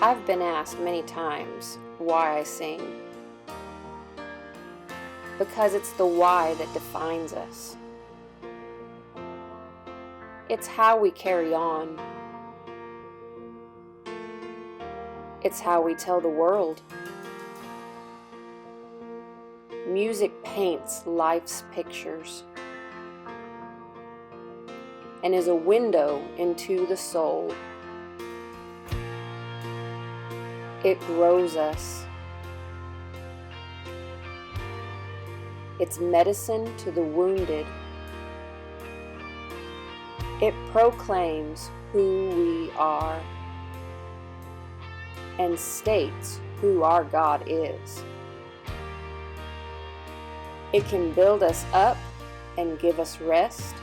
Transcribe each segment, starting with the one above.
I've been asked many times why I sing. Because it's the why that defines us. It's how we carry on. It's how we tell the world. Music paints life's pictures and is a window into the soul. It grows us. It's medicine to the wounded. It proclaims who we are and states who our God is. It can build us up and give us rest.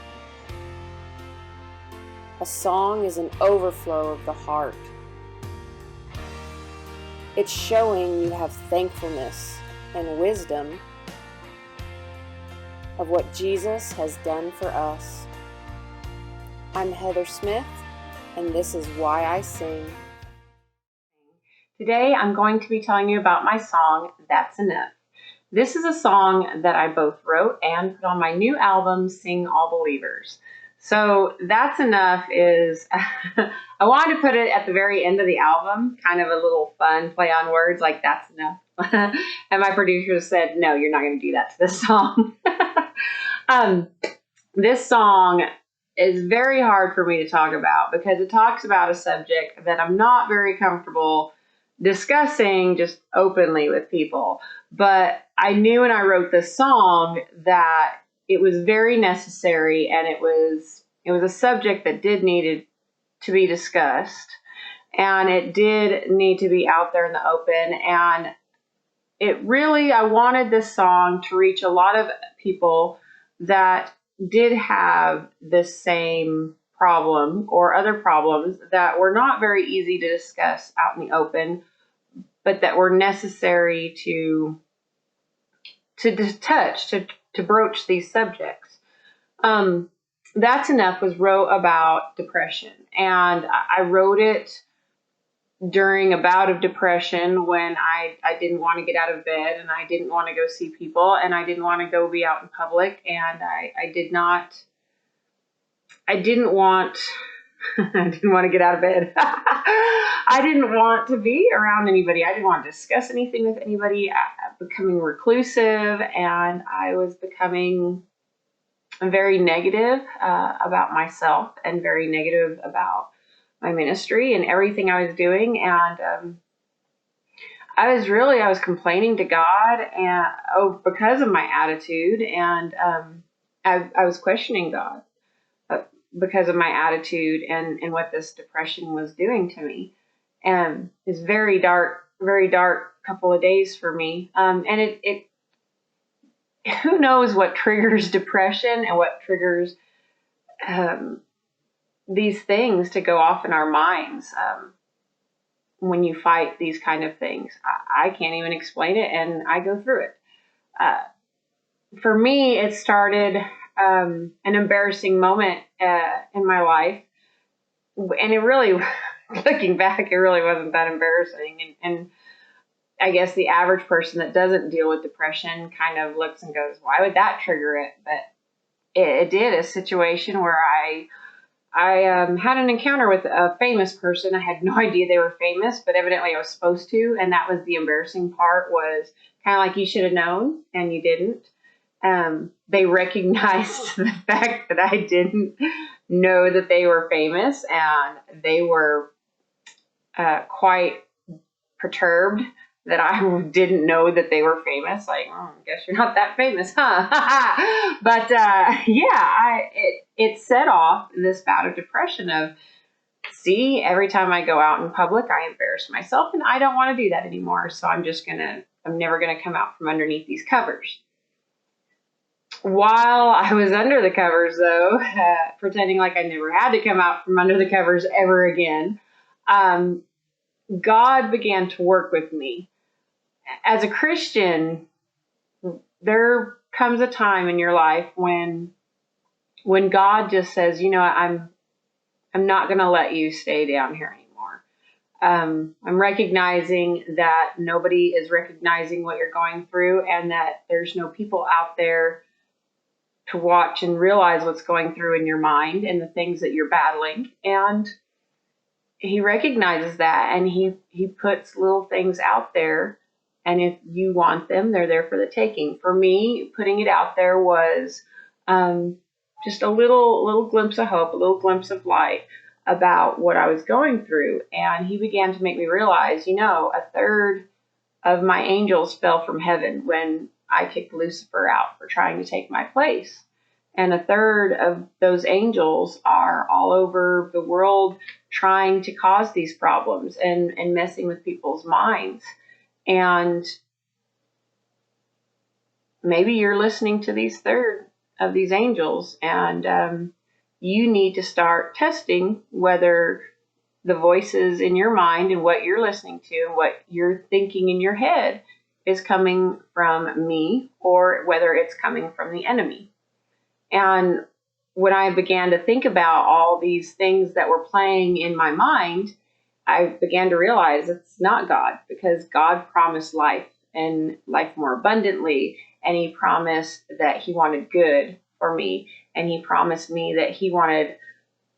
A song is an overflow of the heart. It's showing you have thankfulness and wisdom of what Jesus has done for us. I'm Heather Smith, and this is Why I Sing. Today I'm going to be telling you about my song, That's Enough. This is a song that I both wrote and put on my new album, Sing All Believers. So That's Enough is, I wanted to put it at the very end of the album, kind of a little fun play on words like That's Enough. And my producer said, no, you're not going to do that to this song. This song is very hard for me to talk about because it talks about a subject that I'm not very comfortable discussing just openly with people. But I knew when I wrote this song that it was very necessary, and it was a subject that did needed to be discussed, and it did need to be out there in the open. And I wanted this song to reach a lot of people that did have the same problem or other problems that were not very easy to discuss out in the open, but that were necessary to touch, to broach these subjects. That's Enough was wrote about depression, and I wrote it during a bout of depression when I didn't want to get out of bed, and I didn't want to go see people, and I didn't want to go be out in public, and I didn't want I didn't want to get out of bed. I didn't want to be around anybody. I didn't want to discuss anything with anybody. Becoming reclusive, and I was becoming very negative about myself and very negative about my ministry and everything I was doing. And I was complaining to God because of my attitude, and I was questioning God because of my attitude and what this depression was doing to me. And it's very dark couple of days for me. And it who knows what triggers depression and what triggers these things to go off in our minds when you fight these kind of things. I can't even explain it, and I go through it. For me, it started an embarrassing moment in my life, and it really, looking back, it really wasn't that embarrassing. And I guess the average person that doesn't deal with depression kind of looks and goes, why would that trigger it? But it did. A situation where I had an encounter with a famous person. I had no idea they were famous, but evidently I was supposed to. And that was the embarrassing part, was kind of like you should have known and you didn't. They recognized the fact that I didn't know that they were famous, and they were quite perturbed that I didn't know that they were famous. Like, I guess you're not that famous, huh? But it set off this bout of depression of, see, every time I go out in public, I embarrass myself, and I don't want to do that anymore. So I'm never gonna come out from underneath these covers. While I was under the covers, though, pretending like I never had to come out from under the covers ever again, God began to work with me. As a Christian, there comes a time in your life when God just says, I'm not going to let you stay down here anymore. I'm recognizing that nobody is recognizing what you're going through, and that there's no people out there to watch and realize what's going through in your mind and the things that you're battling. And he recognizes that, and he puts little things out there, and if you want them, they're there for the taking. For me, putting it out there was just a little glimpse of hope, a little glimpse of light about what I was going through. And he began to make me realize, a third of my angels fell from heaven when I kicked Lucifer out for trying to take my place. And a third of those angels are all over the world trying to cause these problems and messing with people's minds. And maybe you're listening to these third of these angels, and you need to start testing whether the voices in your mind and what you're listening to and what you're thinking in your head is coming from me, or whether it's coming from the enemy. And when I began to think about all these things that were playing in my mind, I began to realize it's not God, because God promised life and life more abundantly. And he promised that he wanted good for me. And he promised me that he wanted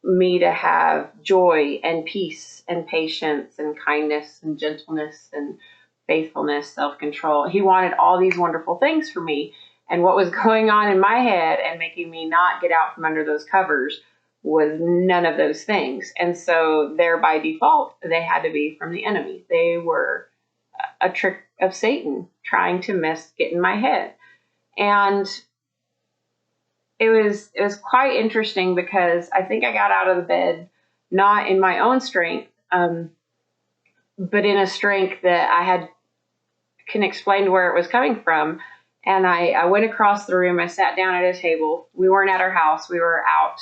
me to have joy and peace and patience and kindness and gentleness and faithfulness, self-control. He wanted all these wonderful things for me. And what was going on in my head and making me not get out from under those covers was none of those things. And so there, by default, they had to be from the enemy. They were a trick of Satan trying to get in my head. And it was quite interesting, because I think I got out of the bed not in my own strength, but in a strength that I can explain where it was coming from. And I went across the room. I sat down at a table. We weren't at our house. We were out.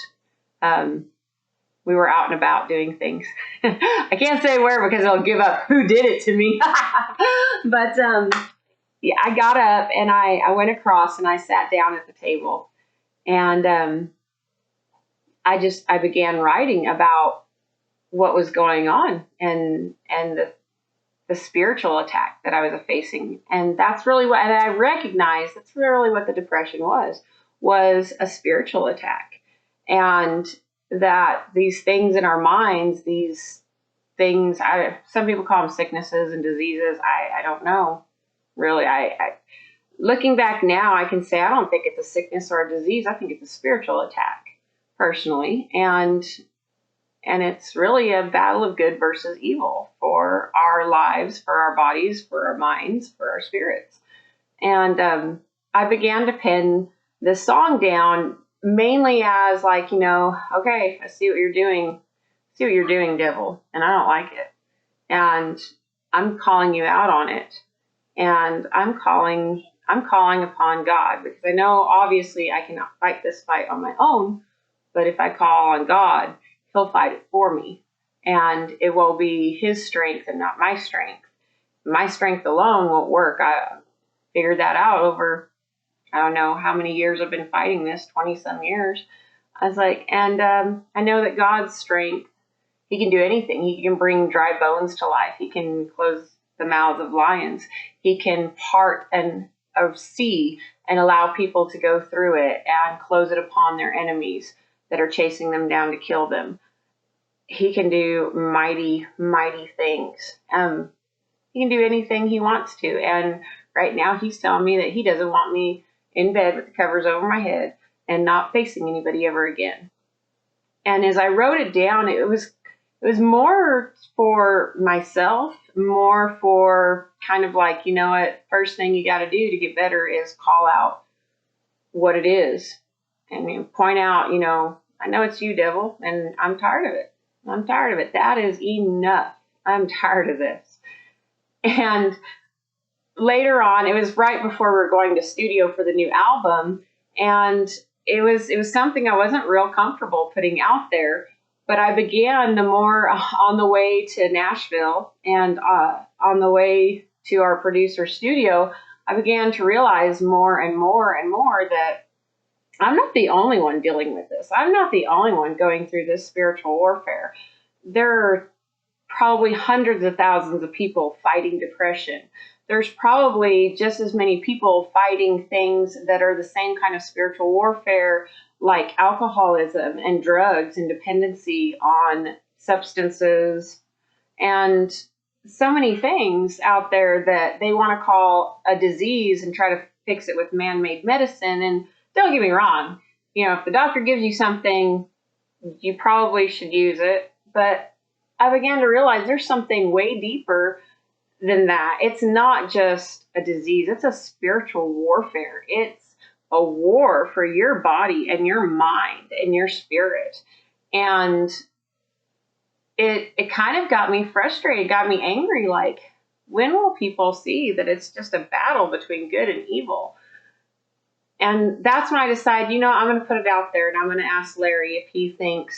We were out and about doing things. I can't say where, because I'll give up who did it to me. But yeah, I got up and I went across and I sat down at the table. And I began writing about what was going on, and the spiritual attack that I was facing. And that's really what, and I recognized that's really what the depression was a spiritual attack. And that these things in our minds, these things, some people call them sicknesses and diseases. I don't know, really. Looking back now, I can say I don't think it's a sickness or a disease. I think it's a spiritual attack, personally. And it's really a battle of good versus evil for our lives, for our bodies, for our minds, for our spirits. And I began to pen this song down mainly as like, okay, I see what you're doing. See what you're doing, devil, and I don't like it. And I'm calling you out on it. And I'm calling upon God, because I know obviously I cannot fight this fight on my own, but if I call on God, he'll fight it for me. And it will be his strength and not my strength. My strength alone won't work. I figured that out over, I don't know how many years I've been fighting this, 20 some years. I was like, and I know that God's strength, he can do anything. He can bring dry bones to life. He can close the mouths of lions. He can part a sea and allow people to go through it and close it upon their enemies that are chasing them down to kill them. He can do mighty, mighty things. He can do anything he wants to. And right now he's telling me that he doesn't want me in bed with the covers over my head and not facing anybody ever again. And as I wrote it down, it was more for myself, more for kind of like, what, first thing you got to do to get better is call out what it is. And point out, I know it's you, devil, and I'm tired of it. I'm tired of it. That is enough. I'm tired of this. And later on, it was right before we were going to studio for the new album, and it was something I wasn't real comfortable putting out there. But I began the more on the way to Nashville and on the way to our producer's studio, I began to realize more and more and more that I'm not the only one dealing with this. I'm not the only one going through this spiritual warfare. There are probably hundreds of thousands of people fighting depression. There's probably just as many people fighting things that are the same kind of spiritual warfare, like alcoholism and drugs and dependency on substances and so many things out there that they want to call a disease and try to fix it with man-made medicine. And don't get me wrong, if the doctor gives you something, you probably should use it. But I began to realize there's something way deeper than that. It's not just a disease. It's a spiritual warfare. It's a war for your body and your mind and your spirit. And it kind of got me frustrated, got me angry. Like, when will people see that it's just a battle between good and evil? And that's when I decided, I'm going to put it out there, and I'm going to ask Larry if he thinks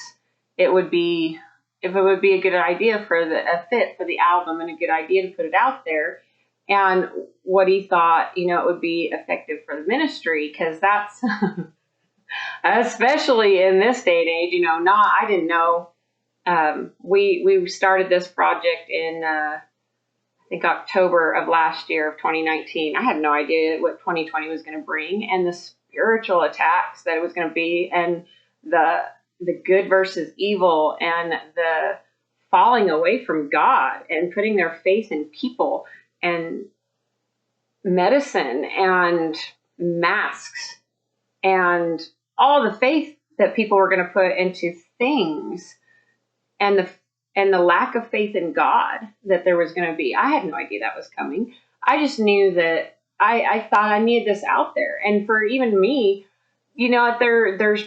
it would be a good idea for a fit for the album and a good idea to put it out there, and what he thought, it would be effective for the ministry, because that's especially in this day and age, I didn't know. We started this project in I think October of last year of 2019. I had no idea what 2020 was going to bring, and the spiritual attacks that it was going to be, and the good versus evil, and the falling away from God and putting their faith in people and medicine and masks and all the faith that people were going to put into things, and the lack of faith in God that there was going to be. I had no idea that was coming. I just knew that I thought I needed this out there. And for even me, there's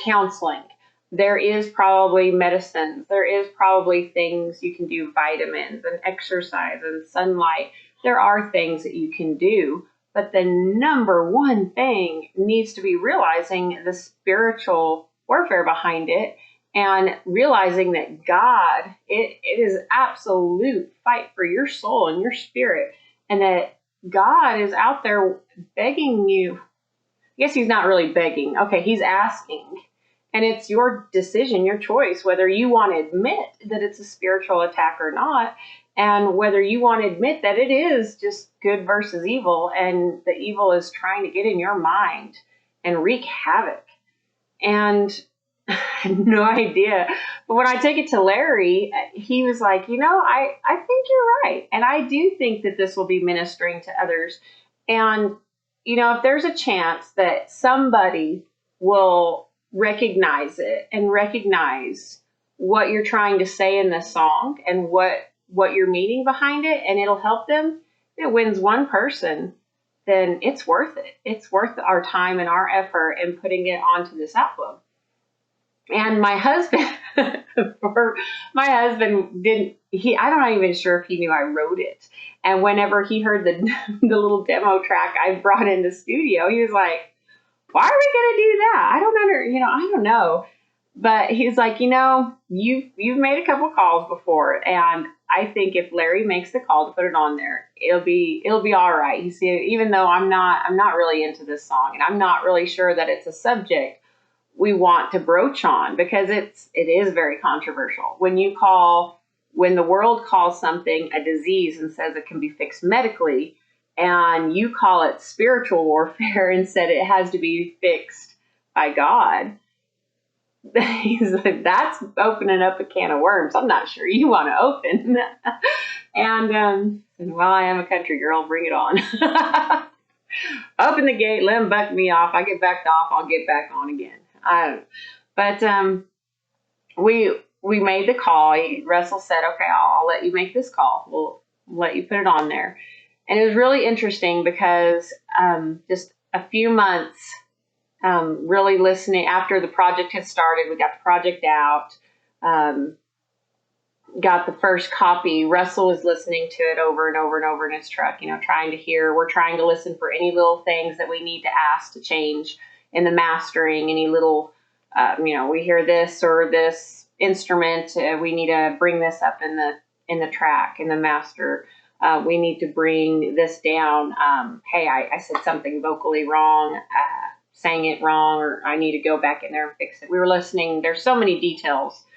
counseling. There is probably medicines. There is probably things you can do, vitamins and exercise and sunlight. There are things that you can do. But the number one thing needs to be realizing the spiritual warfare behind it, and realizing that God, it is absolute fight for your soul and your spirit, and that God is out there begging you. I guess he's not really begging. Okay, he's asking. And it's your decision, your choice, whether you want to admit that it's a spiritual attack or not, and whether you want to admit that it is just good versus evil, and the evil is trying to get in your mind and wreak havoc. And I had no idea. But when I take it to Larry, he was like, I think you're right. And I do think that this will be ministering to others. And, if there's a chance that somebody will recognize it and recognize what you're trying to say in this song and what you're meaning behind it, and it'll help them, if it wins one person, then it's worth it. It's worth our time and our effort in putting it onto this album. And my husband, I'm not even sure if he knew I wrote it. And whenever he heard the little demo track I brought in the studio, he was like, why are we going to do that? I don't know. But he's like, you've made a couple calls before, and I think if Larry makes the call to put it on there, it'll be all right. You see, even though I'm not really into this song, and I'm not really sure that it's a subject we want to broach on, because it is very controversial. When the world calls something a disease and says it can be fixed medically, and you call it spiritual warfare and said it has to be fixed by God, he's like, that's opening up a can of worms I'm not sure you want to open. And well, I am a country girl, bring it on. Open the gate, let him buck me off. I get backed off, I'll get back on again. But we made the call. Russell said, okay, I'll let you make this call. We'll let you put it on there. And it was really interesting because just a few months really listening after the project had started, we got the project out, got the first copy. Russell was listening to it over and over and over in his truck, trying to hear. We're trying to listen for any little things that we need to ask to change in the mastering, any little, we hear this or this instrument, we need to bring this up in the track, in the master. We need to bring this down. Hey, I said something vocally wrong, sang it wrong, or I need to go back in there and fix it. We were listening. There's so many details.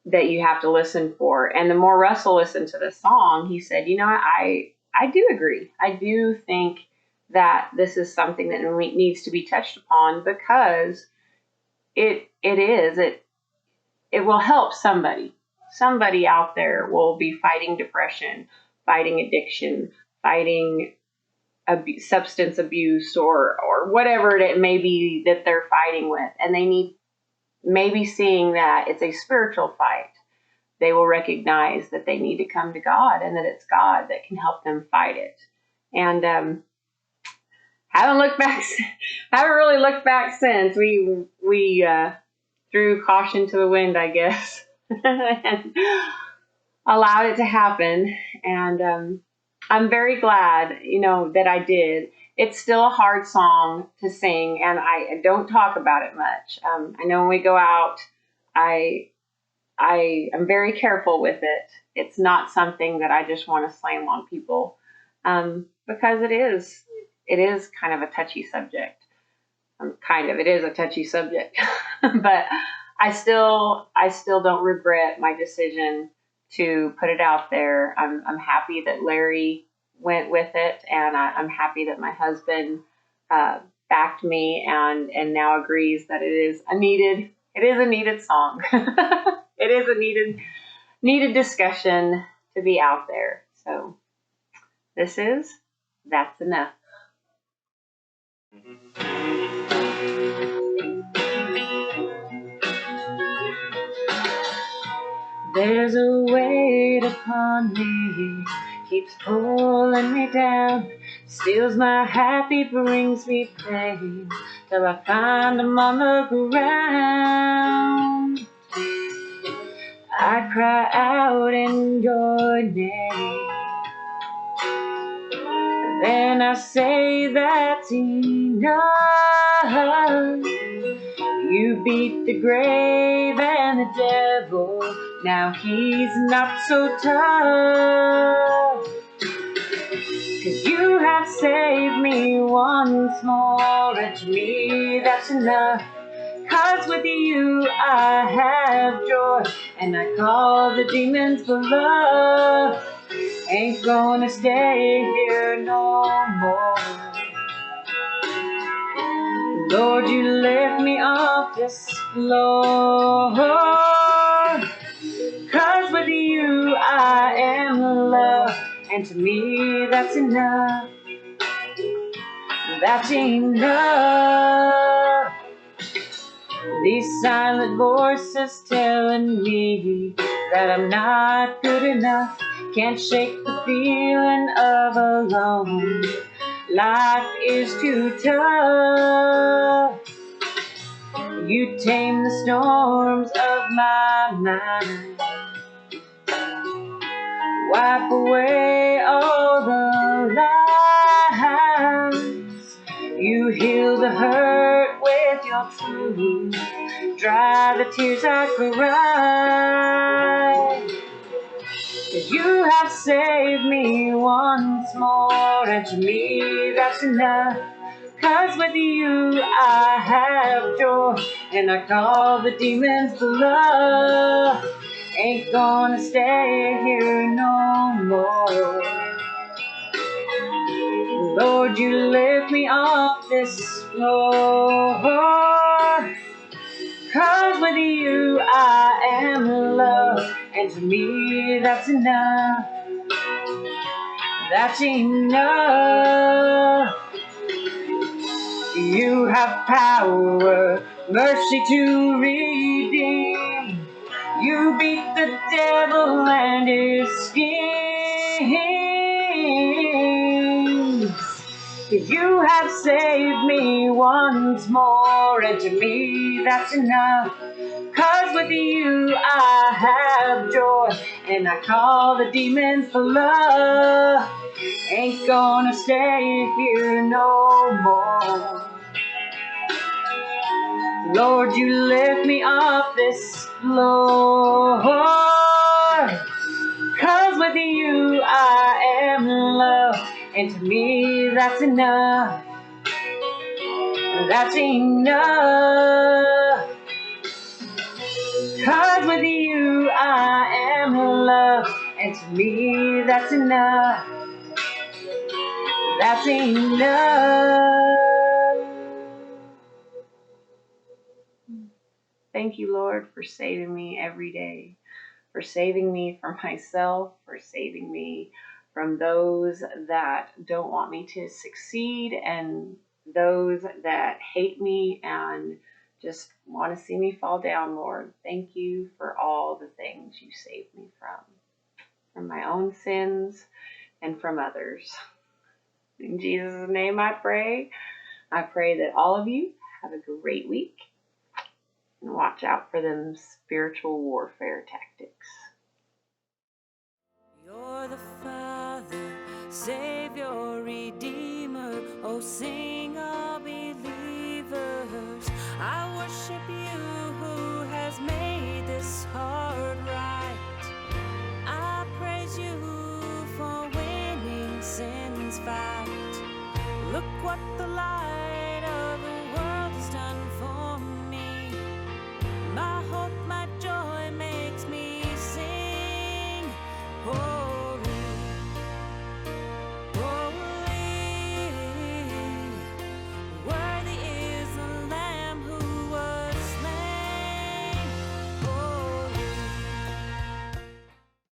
that you have to listen for. And the more Russell listened to the song, he said, I do agree. I do think that this is something that needs to be touched upon, because it will help somebody. Somebody out there will be fighting depression, fighting addiction, fighting substance abuse, or whatever it may be that they're fighting with. And they need, maybe seeing that it's a spiritual fight, they will recognize that they need to come to God, and that it's God that can help them fight it. And haven't really looked back since. We threw caution to the wind, I guess, and allowed it to happen. And I'm very glad, that I did. It's still a hard song to sing, and I don't talk about it much. I know when we go out, I am very careful with it. It's not something that I just want to slam on people, because it is kind of a touchy subject. It is a touchy subject, but I still don't regret my decision to put it out there. I'm happy that Larry went with it, and I'm happy that my husband backed me and now agrees that it is a needed song. It is a needed discussion to be out there. So that's enough. There's a weight upon me, keeps pulling me down, steals my happy, brings me pain, till I find I'm on the ground. I cry out in your name, then I say that's enough. You beat the grave and the devil, now he's not so tough. 'Cause you have saved me once more, and to me that's enough. 'Cause with you I have joy, and I call the demons below. Ain't gonna stay here no more. Lord, you lift me off this floor. 'Cause with you I am loved, and to me that's enough. That's enough. These silent voices telling me that I'm not good enough, can't shake the feeling of alone. Life is too tough. You tame the storms of my mind, wipe away all the lies. You heal the hurt with your truth, dry the tears I cry. 'Cause you have saved me once more, and to me that's enough. 'Cause with you I have joy, and I call the demons below. Ain't gonna stay here no more. Lord, you lift me off this floor. 'Cause with you I am loved, and to me that's enough. That's enough. You have power, mercy to redeem. You beat the devil and his schemes. You have saved me once more, and to me that's enough. 'Cause with you I have joy, and I call the demons below. Ain't gonna stay here no more. Lord, you lift me off this floor. 'Cause with you I am loved, and to me that's enough. That's enough. 'Cause with you me, that's enough. That's enough. Thank you, Lord, for saving me every day, for saving me from myself, for saving me from those that don't want me to succeed and those that hate me and just want to see me fall down, Lord. Thank you for all the things you saved me from my own sins and from others. In Jesus' name I pray. I pray that all of you have a great week and watch out for them spiritual warfare tactics. You're the Father, Savior, Redeemer. Oh, sing all believers. I worship you who has made this heart right. I praise you for winning sin's fight. Look what the light of the world has done for